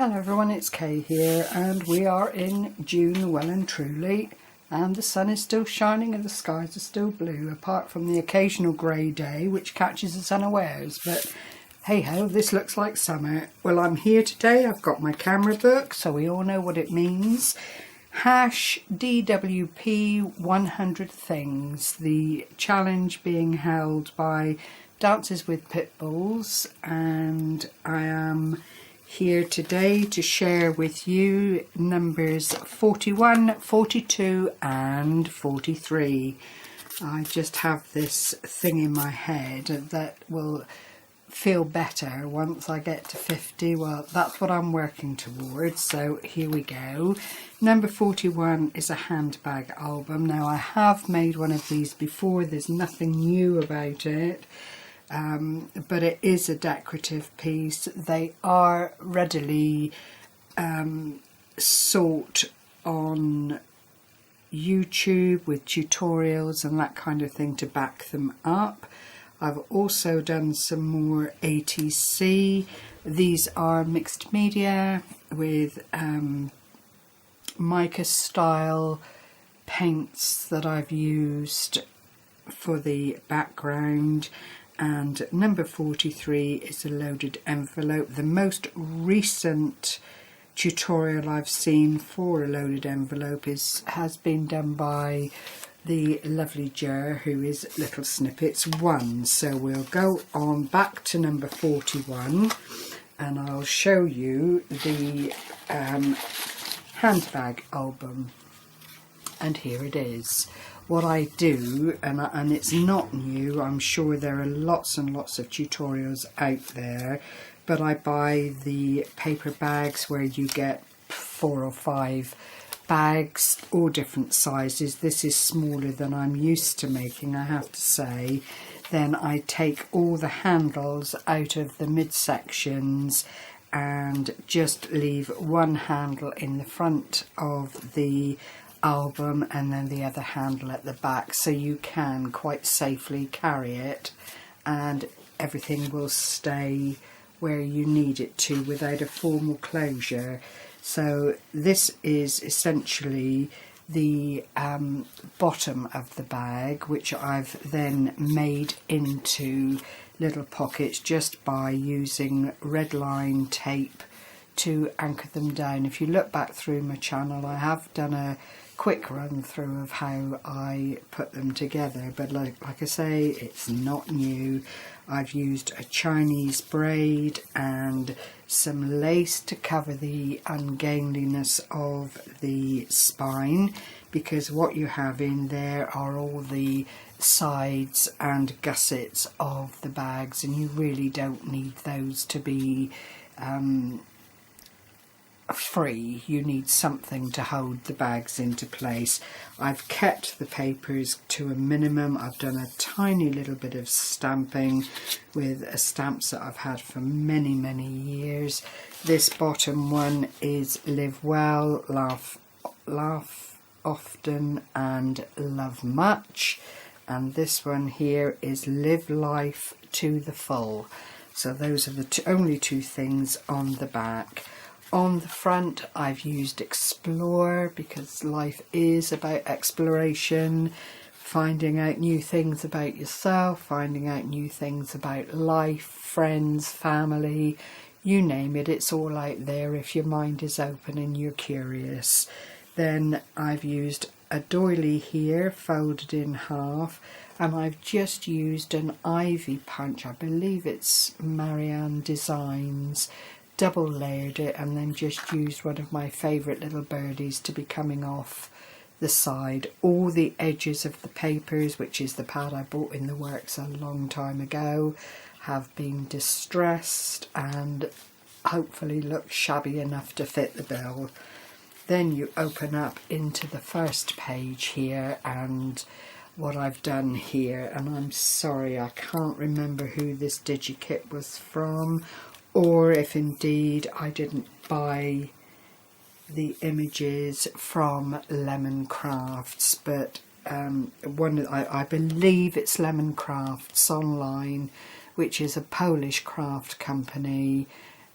Hello everyone, it's Kay here, and we are in June well and truly, and the sun is still shining and the skies are still blue, apart from the occasional grey day which catches us unawares. But hey ho, this looks like summer. Well, I'm here today, I've got my camera book, so we all know what it means. Hash DWP 100 things, the challenge being held by Dances with Pitbulls, and I am here today to share with you numbers 41, 42 and 43. I just have this thing in my head that will feel better once I get to 50. Well, that's what I'm working towards, so here we go. Number 41 is a handbag album. Now, I have made one of these before, there's nothing new about it. But it is a decorative piece. They are readily sought on YouTube with tutorials and that kind of thing to back them up. I've also done some more A.T.C. These are mixed media with mica style paints that I've used for the background. And number 43 is a loaded envelope. The most recent tutorial I've seen for a loaded envelope has been done by the lovely Jer, who is Little Snippets 1. So we'll go on back to number 41 and I'll show you the handbag album. And here it is. What I do, and it's not new, I'm sure there are lots and lots of tutorials out there, but I buy the paper bags where you get 4 or 5 bags, all different sizes. This is smaller than I'm used to making, I have to say. Then I take all the handles out of the midsections and just leave one handle in the front of the album and then the other handle at the back, so you can quite safely carry it and everything will stay where you need it to without a formal closure. So this is essentially the bottom of the bag, which I've then made into little pockets just by using red line tape to anchor them down. If you look back through my channel, I have done a quick run through of how I put them together, but like I say, it's not new. I've used a Chinese braid and some lace to cover the ungainliness of the spine, because what you have in there are all the sides and gussets of the bags, and you really don't need those to be free. You need something to hold the bags into place. I've kept the papers to a minimum. I've done a tiny little bit of stamping with stamps that I've had for many years. This bottom one is Live Well, Laugh Often and Love Much, and this one here is Live Life to the Full. So those are the only two things on the back. On the front, I've used Explore, because life is about exploration, finding out new things about yourself, finding out new things about life, friends, family, you name it, it's all out there if your mind is open and you're curious. Then I've used a doily here, folded in half, and I've just used an ivy punch, I believe it's Marianne Designs, double layered it and then just used one of my favourite little birdies to be coming off the side. All the edges of the papers, which is the pad I bought in the works a long time ago, have been distressed and hopefully look shabby enough to fit the bill. Then you open up into the first page here, and what I've done here, and I'm sorry I can't remember who this DigiKit was from, or if indeed I didn't buy the images from Lemon Crafts, but I believe it's Lemon Crafts online, which is a Polish craft company,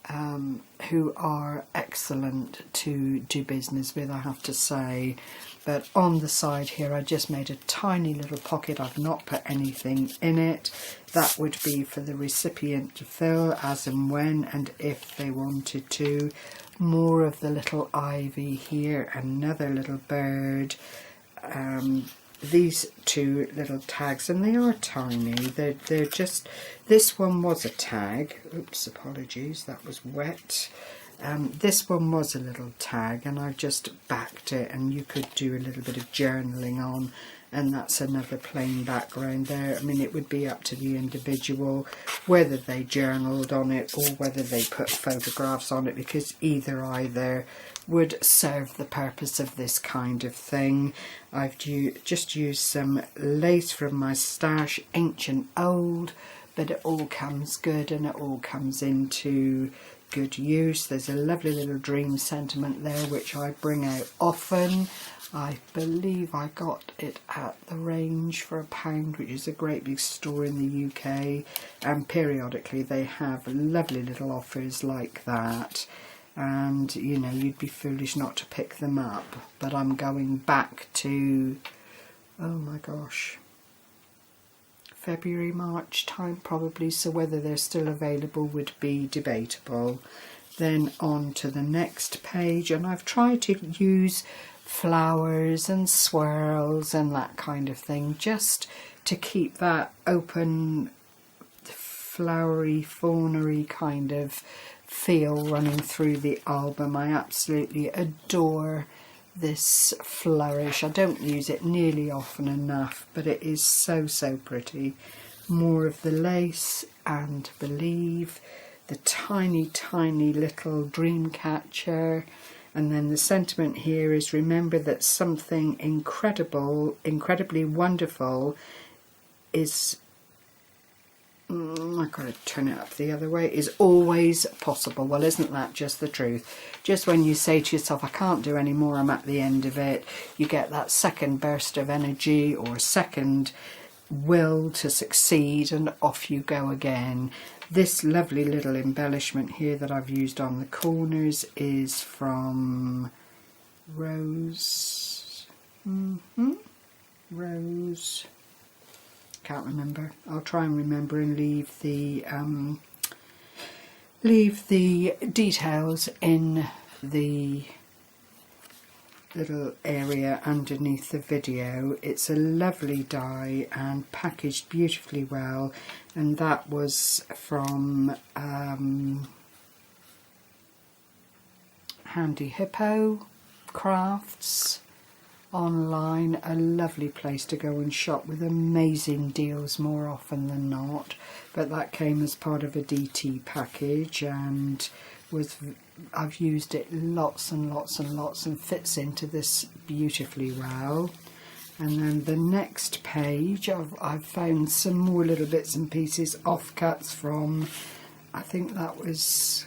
who are excellent to do business with, I have to say. But on the side here, I just made a tiny little pocket. I've not put anything in it. That would be for the recipient to fill as and when and if they wanted to. More of the little ivy here, another little bird. These two little tags, and they are tiny. They're just, this one was a tag. Oops, apologies, that was wet. This one was a little tag, and I've just backed it, and you could do a little bit of journaling on, and that's another plain background there. I mean, it would be up to the individual whether they journaled on it or whether they put photographs on it, because either would serve the purpose of this kind of thing. I've just used some lace from my stash, ancient old, but it all comes good and it all comes into good use. There's a lovely little dream sentiment there which I bring out often. I believe I got it at the Range for £1, which is a great big store in the UK, and periodically they have lovely little offers like that. And you know, you'd be foolish not to pick them up. But I'm going back to, oh my gosh, February, March time probably, so whether they're still available would be debatable. Then on to the next page, and I've tried to use flowers and swirls and that kind of thing, just to keep that open, flowery, faunery kind of feel running through the album. I absolutely adore this flourish. I don't use it nearly often enough, but it is so pretty. More of the lace, and believe the tiny little dream catcher. And then the sentiment here is, remember that something incredibly wonderful is, I've got to turn it up the other way, is always possible. Well, isn't that just the truth? Just when you say to yourself, I can't do any more, I'm at the end of it, you get that second burst of energy or second will to succeed, and off you go again. This lovely little embellishment here that I've used on the corners is from Rose. Rose. Can't remember. I'll try and remember and leave the details in the little area underneath the video. It's a lovely die and packaged beautifully well, and that was from Handy Hippo Crafts online. A lovely place to go and shop with amazing deals more often than not, but that came as part of a DT package and I've used it lots and lots and fits into this beautifully well. And then the next page, I've found some more little bits and pieces, offcuts from, I think that was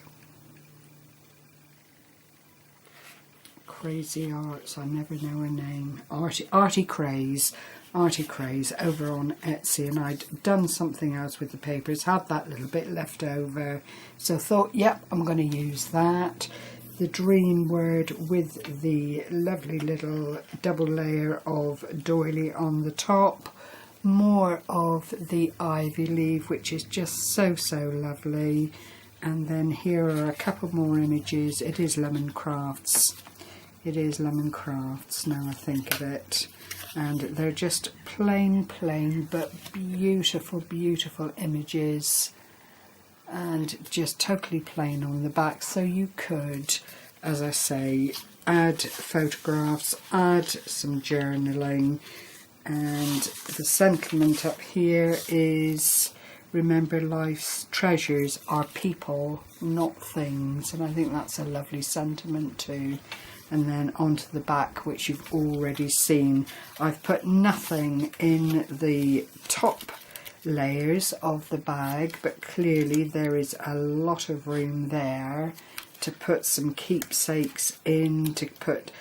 Crazy Arts, I never know her name, Arty Craze over on Etsy, and I'd done something else with the papers, had that little bit left over, so thought, yep, I'm going to use that. The dream word with the lovely little double layer of doily on the top, more of the ivy leaf, which is just so lovely. And then here are a couple more images. It is Lemon Crafts. It is Lemon Crafts, now I think of it. And they're just plain but beautiful images, and just totally plain on the back. So you could, as I say, add photographs, add some journaling. And the sentiment up here is, remember life's treasures are people, not things. And I think that's a lovely sentiment too. And then onto the back, which you've already seen. I've put nothing in the top layers of the bag, but clearly there is a lot of room there to put some keepsakes in, to put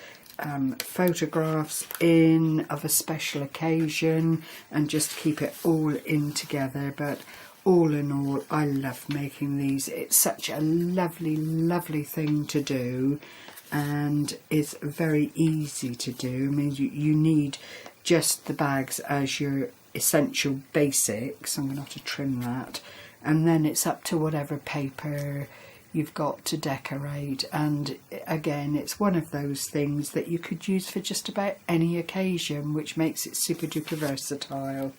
photographs in of a special occasion, and just keep it all in together. But all in all, I love making these. It's such a lovely, lovely thing to do, and it's very easy to do. I mean, you need just the bags as your essential basics. I'm going to have to trim that, and then it's up to whatever paper you've got to decorate. And again, it's one of those things that you could use for just about any occasion, which makes it super duper versatile.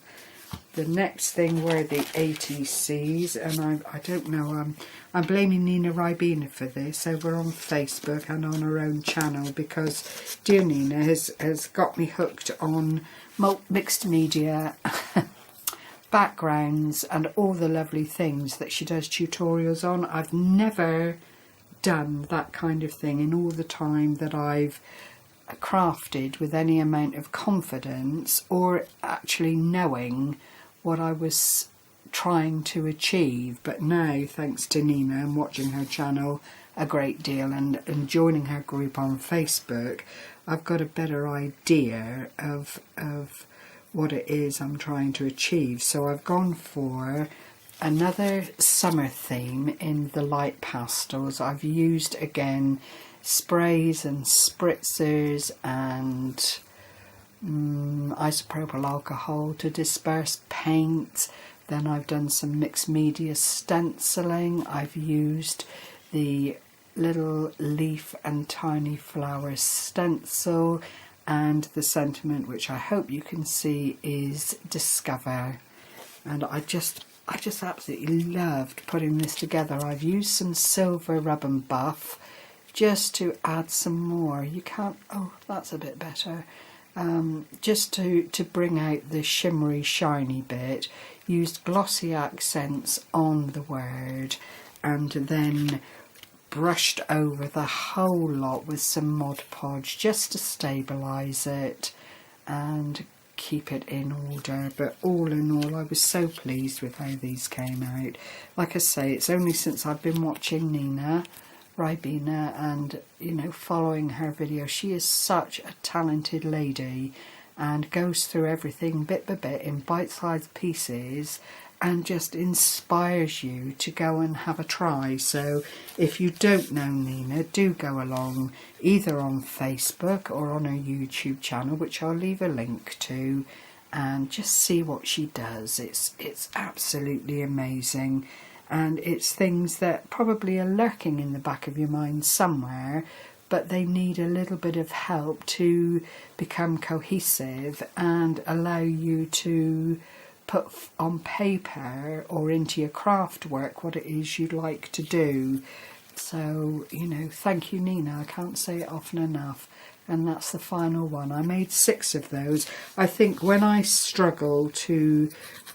The next thing were the A.T.Cs, and I don't know, I'm blaming Nina Ribena for this over on Facebook and on her own channel, because dear Nina has got me hooked on mixed media backgrounds and all the lovely things that she does tutorials on. I've never done that kind of thing in all the time that I've crafted with any amount of confidence or actually knowing what I was trying to achieve. But now, thanks to Nina and watching her channel a great deal and joining her group on Facebook, I've got a better idea of what it is I'm trying to achieve. So I've gone for another summer theme in the light pastels. I've used again sprays and spritzers and isopropyl alcohol to disperse paint. Then I've done some mixed media stenciling. I've used the little leaf and tiny flower stencil, and the sentiment, which I hope you can see, is discover. And I just absolutely loved putting this together. I've used some silver rub and buff just to add some more. You can't, oh, that's a bit better. Just to bring out the shimmery, shiny bit. Used glossy accents on the word, and then brushed over the whole lot with some Mod Podge just to stabilise it and keep it in order. But all in all, I was so pleased with how these came out. Like I say, it's only since I've been watching Nina Ribena and, you know, following her videos. She is such a talented lady and goes through everything bit by bit in bite-sized pieces and just inspires you to go and have a try. So if you don't know Nina, do go along either on Facebook or on her YouTube channel, which I'll leave a link to, and just see what she does. It's absolutely amazing. And it's things that probably are lurking in the back of your mind somewhere, but they need a little bit of help to become cohesive and allow you to put on paper or into your craft work what it is you'd like to do. So, you know, thank you, Nina. I can't say it often enough. And that's the final one. I made 6 of those. I think when I struggle to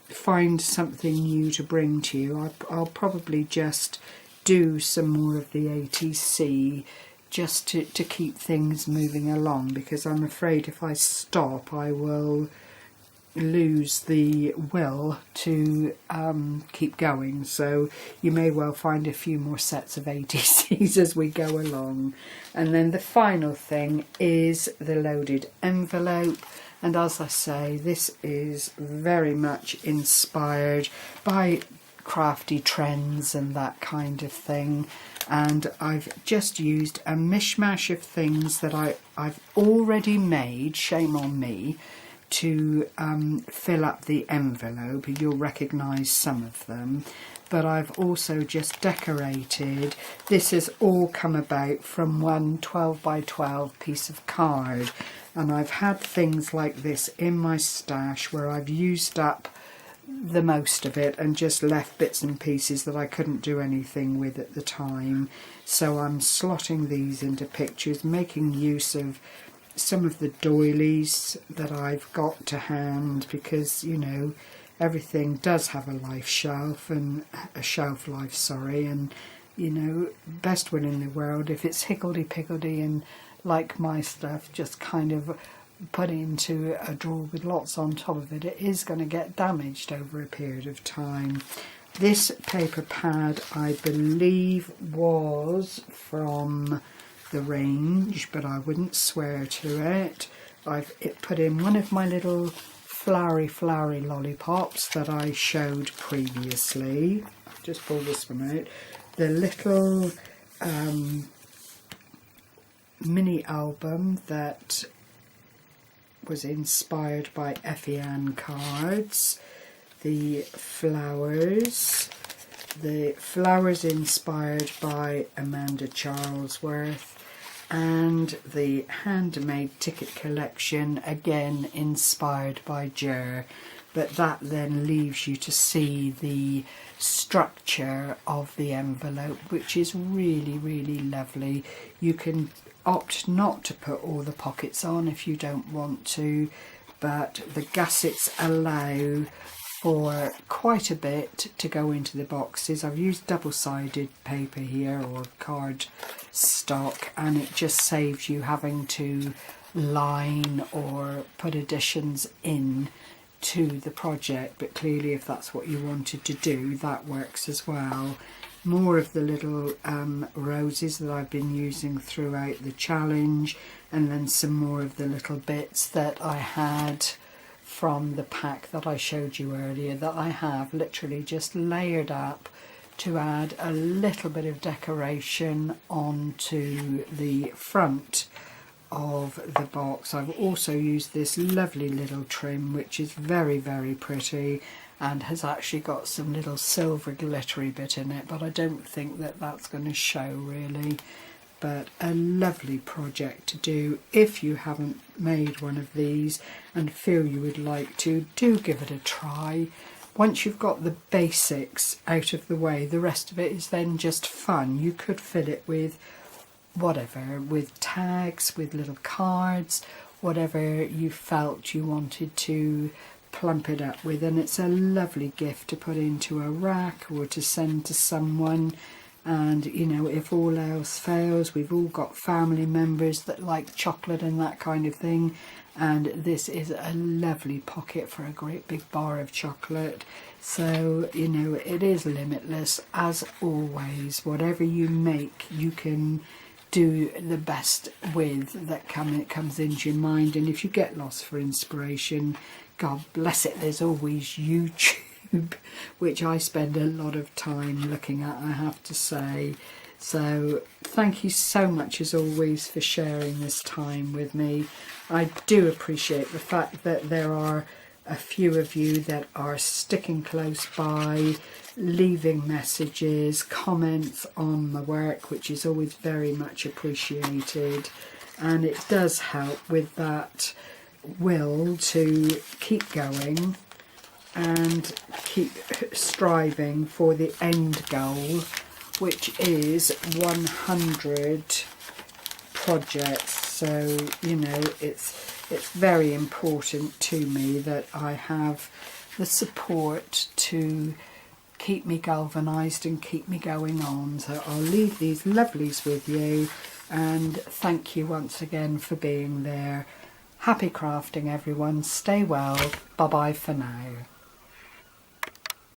find something new to bring to you, I'll probably just do some more of the A.T.C just to keep things moving along, because I'm afraid if I stop I will lose the will to keep going. So you may well find a few more sets of A.T.Cs as we go along. And then the final thing is the loaded envelope, and as I say, this is very much inspired by crafty trends and that kind of thing. And I've just used a mishmash of things that I've already made, shame on me, to fill up the envelope. You'll recognise some of them, but I've also just decorated. This has all come about from one 12 by 12 piece of card, and I've had things like this in my stash where I've used up the most of it and just left bits and pieces that I couldn't do anything with at the time. So I'm slotting these into pictures, making use of some of the doilies that I've got to hand, because, you know, everything does have a life shelf and a shelf life, sorry, and, you know, best will in the world, if it's higgledy-piggledy and like my stuff just kind of put into a drawer with lots on top of it, it is going to get damaged over a period of time. This paper pad, I believe, was from the range, but I wouldn't swear to it. I've put in one of my little flowery lollipops that I showed previously. I'll just pull this one out. The little mini album that was inspired by Effie Ann cards. The flowers inspired by Amanda Charlesworth, and the handmade ticket collection, again inspired by Jer, but that then leaves you to see the structure of the envelope, which is really lovely. You can opt not to put all the pockets on if you don't want to, but the gussets allow for quite a bit to go into the boxes. I've used double-sided paper here, or card stock, and it just saves you having to line or put additions in to the project, but clearly if that's what you wanted to do, that works as well. More of the little roses that I've been using throughout the challenge, and then some more of the little bits that I had from the pack that I showed you earlier, that I have literally just layered up to add a little bit of decoration onto the front of the box. I've also used this lovely little trim, which is very pretty, and has actually got some little silver glittery bit in it, but I don't think that that's going to show really. But a lovely project to do. If you haven't made one of these and feel you would like to, do give it a try. Once you've got the basics out of the way, the rest of it is then just fun. You could fill it with whatever, with tags, with little cards, whatever you felt you wanted to plump it up with, and it's a lovely gift to put into a rack or to send to someone. And you know, if all else fails, we've all got family members that like chocolate and that kind of thing, and this is a lovely pocket for a great big bar of chocolate. So you know, it is limitless as always. Whatever you make, you can do the best with that comes into your mind. And if you get lost for inspiration, God bless it, there's always YouTube, which I spend a lot of time looking at, I have to say. So thank you so much as always for sharing this time with me. I do appreciate the fact that there are a few of you that are sticking close by, leaving messages, comments on my work, which is always very much appreciated, and it does help with that will to keep going and keep striving for the end goal, which is 100 projects. So you know, it's very important to me that I have the support to keep me galvanised and keep me going on. So I'll leave these lovelies with you, and thank you once again for being there. Happy crafting everyone, stay well, bye bye for now.